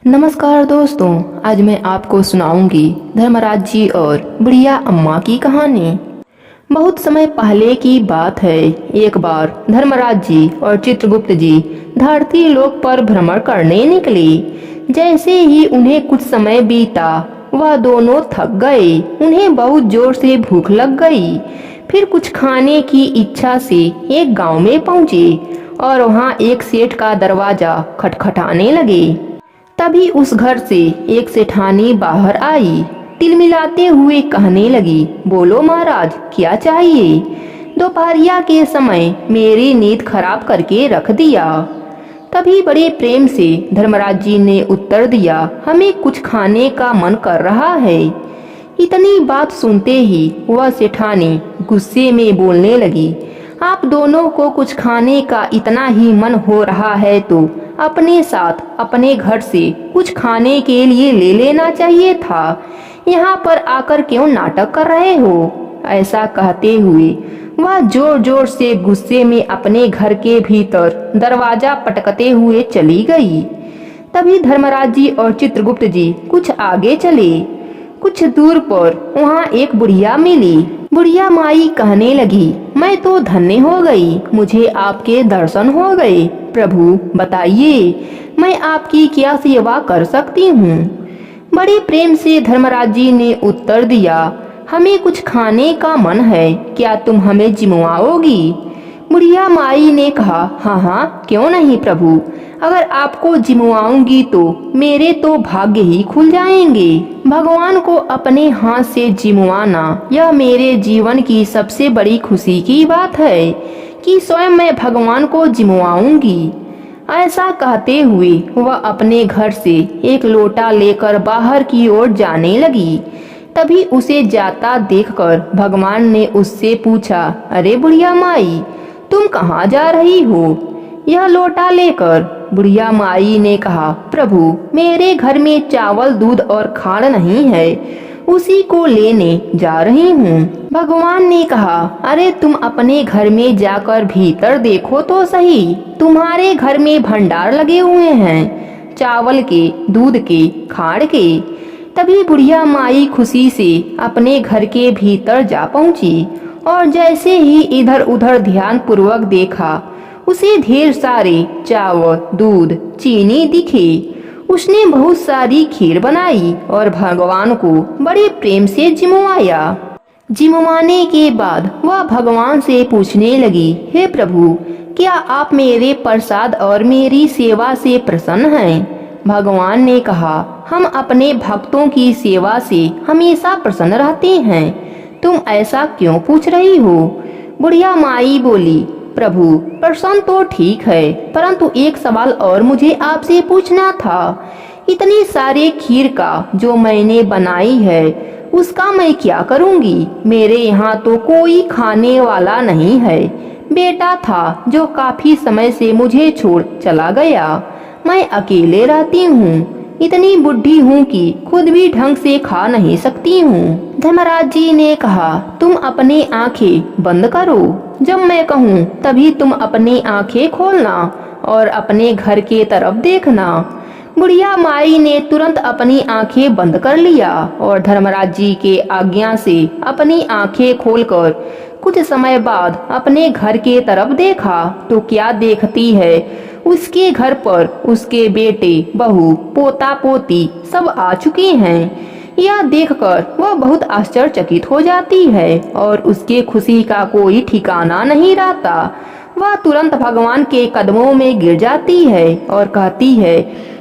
नमस्कार दोस्तों, आज मैं आपको सुनाऊंगी धर्मराज जी और बुढ़िया अम्मा की कहानी। बहुत समय पहले की बात है। एक बार धर्मराज जी और चित्रगुप्त जी धरती लोक पर भ्रमण करने निकले। जैसे ही उन्हें कुछ समय बीता, वह दोनों थक गए। उन्हें बहुत जोर से भूख लग गई। फिर कुछ खाने की इच्छा से एक गांव में पहुंचे और वहां एक सेठ का दरवाजा खटखटाने लगे। तभी उस घर से एक सेठानी बाहर आई। तिलमिलाते हुए कहने लगी, बोलो महाराज, क्या चाहिए? दोपहरिया के समय मेरी नींद खराब करके रख दिया। तभी बड़े प्रेम से धर्मराज जी ने उत्तर दिया, हमें कुछ खाने का मन कर रहा है। इतनी बात सुनते ही वह सेठानी गुस्से में बोलने लगी, आप दोनों को कुछ खाने का इतना ही मन हो रहा है तो अपने साथ अपने घर से कुछ खाने के लिए ले लेना चाहिए था। यहाँ पर आकर क्यों नाटक कर रहे हो? ऐसा कहते हुए वह जोर जोर से गुस्से में अपने घर के भीतर दरवाजा पटकते हुए चली गई। तभी धर्मराज जी और चित्रगुप्त जी कुछ आगे चले। कुछ दूर पर वहाँ एक बुढ़िया मिली। बुढ़िया माई कहने लगी, मैं तो धन्य हो गई, मुझे आपके दर्शन हो गए। प्रभु बताइए, मैं आपकी क्या सेवा कर सकती हूँ? बड़े प्रेम से धर्मराज जी ने उत्तर दिया, हमें कुछ खाने का मन है, क्या तुम हमें जिमवाओगी? बुढ़िया माई ने कहा, हाँ हाँ, क्यों नहीं प्रभु, अगर आपको जिमवाऊंगी तो मेरे तो भाग्य ही खुल जाएंगे। भगवान को अपने हाथ से जिमवाना यह मेरे जीवन की सबसे बड़ी खुशी की बात है कि स्वयं मैं भगवान को जिमवाऊंगी। ऐसा कहते हुए वह अपने घर से एक लोटा लेकर बाहर की ओर जाने लगी। तभी उसे जाता देखकर भगवान ने उससे पूछा, अरे बुढ़िया माई, तुम कहाँ जा रही हो यह लोटा लेकर? बुढ़िया माई ने कहा, प्रभु मेरे घर में चावल दूध और खांड नहीं है, उसी को लेने जा रही हूँ। भगवान ने कहा, अरे तुम अपने घर में जाकर भीतर देखो तो सही, तुम्हारे घर में भंडार लगे हुए हैं, चावल के, दूध के, खांड के। तभी बुढ़िया माई खुशी से अपने घर के भीतर जा पहुंची और जैसे ही इधर उधर ध्यान पूर्वक देखा, उसे ढेर सारे चावल, दूध, चीनी दिखे। उसने बहुत सारी खीर बनाई और भगवान को बड़े प्रेम से जिमवाया। जिमवाने के बाद वह भगवान से पूछने लगी, हे प्रभु, क्या आप मेरे प्रसाद और मेरी सेवा से प्रसन्न हैं? भगवान ने कहा, हम अपने भक्तों की सेवा से हमेशा प्रसन्न रहते हैं, तुम ऐसा क्यों पूछ रही हो? बुढ़िया माई बोली, प्रभु प्रसन्न तो ठीक है, परंतु एक सवाल और मुझे आपसे पूछना था। इतनी सारे खीर का जो मैंने बनाई है उसका मैं क्या करूंगी? मेरे यहाँ तो कोई खाने वाला नहीं है। बेटा था जो काफी समय से मुझे छोड़ चला गया। मैं अकेले रहती हूँ, इतनी बुढ़ी हूँ कि खुद भी ढंग से खा नहीं सकती हूँ। धर्मराज जी ने कहा, तुम अपनी आंखें बंद करो, जब मैं कहूँ तभी तुम अपनी आंखें खोलना और अपने घर के तरफ देखना। बुढ़िया माई ने तुरंत अपनी आंखें बंद कर लिया और धर्मराज जी के आज्ञा से अपनी आंखें खोलकर कुछ समय बाद अपने घर के तरफ देखा तो क्या देखती है, उसके घर पर उसके बेटे, बहू, पोता पोती सब आ चुके हैं। यह देखकर वह बहुत आश्चर्यचकित हो जाती है और उसके खुशी का कोई ठिकाना नहीं रहता। वह तुरंत भगवान के कदमों में गिर जाती है और कहती है,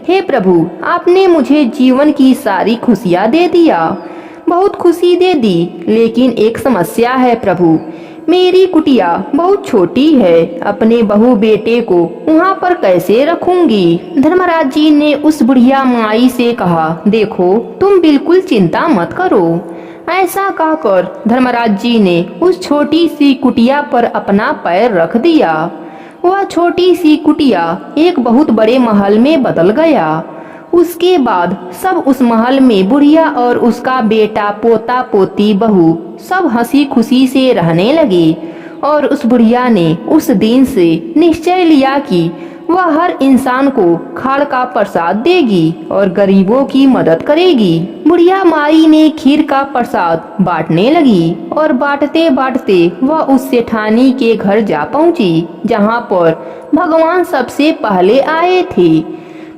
हे प्रभु, आपने मुझे जीवन की सारी खुशियाँ दे दिया, बहुत खुशी दे दी, लेकिन एक समस्या है प्रभु, मेरी कुटिया बहुत छोटी है, अपने बहू बेटे को वहाँ पर कैसे रखूंगी? धर्मराज जी ने उस बुढ़िया माई से कहा, देखो तुम बिल्कुल चिंता मत करो। ऐसा कहकर धर्मराज जी ने उस छोटी सी कुटिया पर अपना पैर रख दिया। वह छोटी सी कुटिया एक बहुत बड़े महल में बदल गया। उसके बाद सब उस महल में बुढ़िया और उसका बेटा, पोता पोती, बहू सब हंसी खुशी से रहने लगे और उस बुढ़िया ने उस दिन से निश्चय लिया कि वह हर इंसान को खाड़ का प्रसाद देगी और गरीबों की मदद करेगी। बुढ़िया माई ने खीर का प्रसाद बांटने लगी और बांटते बांटते वह उस सेठानी के घर जा पहुंची, जहां पर भगवान सबसे पहले आए थे।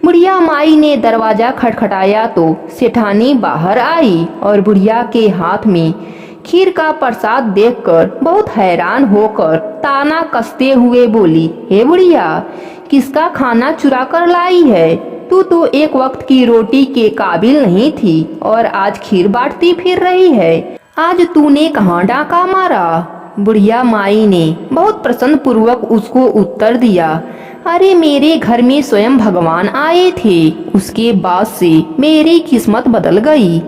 बुढ़िया माई ने दरवाजा खटखटाया तो सेठानी बाहर आई और बुढ़िया के हाथ में खीर का प्रसाद देखकर बहुत हैरान होकर ताना कसते हुए बोली, हे बुढ़िया, किसका खाना चुरा कर लाई है? तू तो एक वक्त की रोटी के काबिल नहीं थी और आज खीर बांटती फिर रही है। आज तूने कहाँ डाका मारा? बुढ़िया माई ने बहुत प्रसन्न पूर्वक उसको उत्तर दिया, अरे मेरे घर में स्वयं भगवान आए थे, उसके बाद से मेरी किस्मत बदल गई।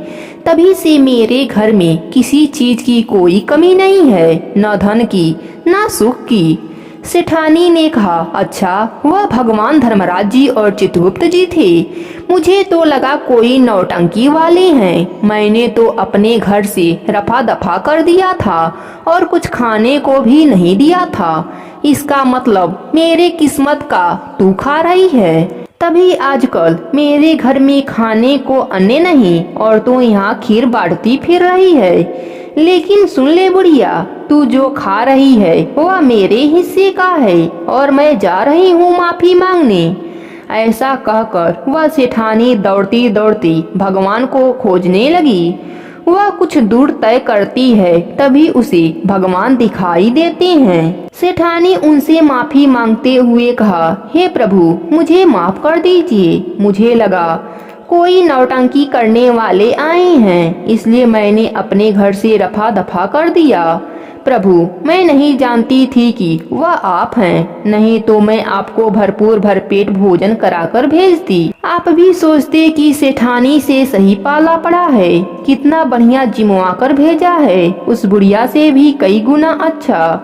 तभी से मेरे घर में किसी चीज की कोई कमी नहीं है, न धन की न सुख की। सेठानी ने कहा, अच्छा, वह भगवान धर्मराज जी और चित्रगुप्त जी थे। मुझे तो लगा कोई नौटंकी वाले हैं। मैंने तो अपने घर से रफा दफा कर दिया था और कुछ खाने को भी नहीं दिया था। इसका मतलब मेरे किस्मत का तू खा रही है। तभी आजकल मेरे घर में खाने को अन्न नहीं और तू यहाँ खीर बांटती फिर रही है। लेकिन सुन ले बुढ़िया, तू जो खा रही है वह मेरे हिस्से का है और मैं जा रही हूँ माफी मांगने। ऐसा कहकर वह सेठानी दौड़ती दौड़ती भगवान को खोजने लगी। वह कुछ दूर तय करती है, तभी उसे भगवान दिखाई देते हैं। सेठानी उनसे माफी मांगते हुए कहा, हे प्रभु, मुझे माफ कर दीजिए। मुझे लगा कोई नौटंकी करने वाले आए हैं, इसलिए मैंने अपने घर से रफा दफा कर दिया। प्रभु, मैं नहीं जानती थी कि वह आप हैं, नहीं तो मैं आपको भरपूर भरपेट भोजन कराकर भेजती। आप भी सोचते कि सेठानी से सही पाला पड़ा है, कितना बढ़िया जिमवा कर भेजा है, उस बुढ़िया से भी कई गुना अच्छा।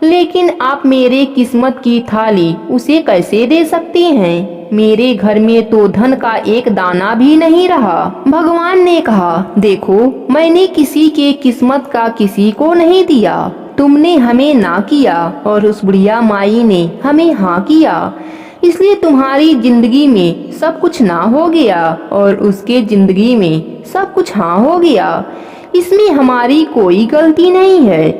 लेकिन आप मेरे किस्मत की थाली उसे कैसे दे सकती हैं? मेरे घर में तो धन का एक दाना भी नहीं रहा। भगवान ने कहा, देखो, मैंने किसी के किस्मत का किसी को नहीं दिया। तुमने हमें ना किया और उस बुढ़िया माई ने हमें हाँ किया, इसलिए तुम्हारी जिंदगी में सब कुछ ना हो गया और उसके जिंदगी में सब कुछ हाँ हो गया। इसमें हमारी कोई गलती नहीं है,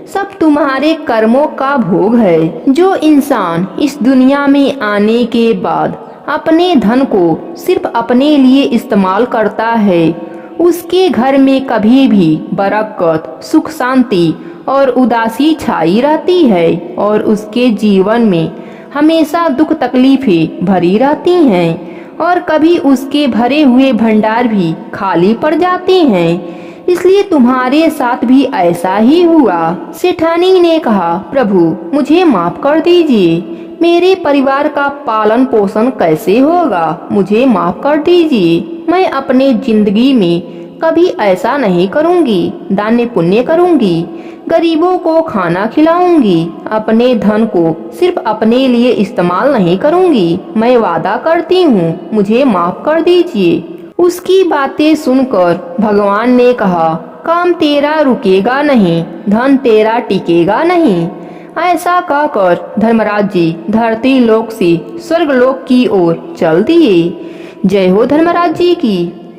सब तुम्हारे कर्मों का भोग है। जो इंसान इस दुनिया में आने के बाद अपने धन को सिर्फ अपने लिए इस्तेमाल करता है, उसके घर में कभी भी बरकत, सुख शांति और उदासी छाई रहती है और उसके जीवन में हमेशा दुख तकलीफें भरी रहती हैं और कभी उसके भरे हुए भंडार भी खाली पड़ जाते हैं। इसलिए तुम्हारे साथ भी ऐसा ही हुआ। सेठानी ने कहा, प्रभु, मुझे माफ कर दीजिए। मेरे परिवार का पालन पोषण कैसे होगा? मुझे माफ कर दीजिए। मैं अपने जिंदगी में कभी ऐसा नहीं करूंगी। दान पुण्य करूंगी, गरीबों को खाना खिलाऊंगी, अपने धन को सिर्फ अपने लिए इस्तेमाल नहीं करूंगी। मैं वादा करती हूँ, मुझे माफ कर दीजिए। उसकी बातें सुनकर भगवान ने कहा, काम तेरा रुकेगा नहीं, धन तेरा टिकेगा नहीं। ऐसा कहकर धर्मराज जी धरती लोक से स्वर्ग लोक की ओर चल दिए। जय हो धर्मराज जी की।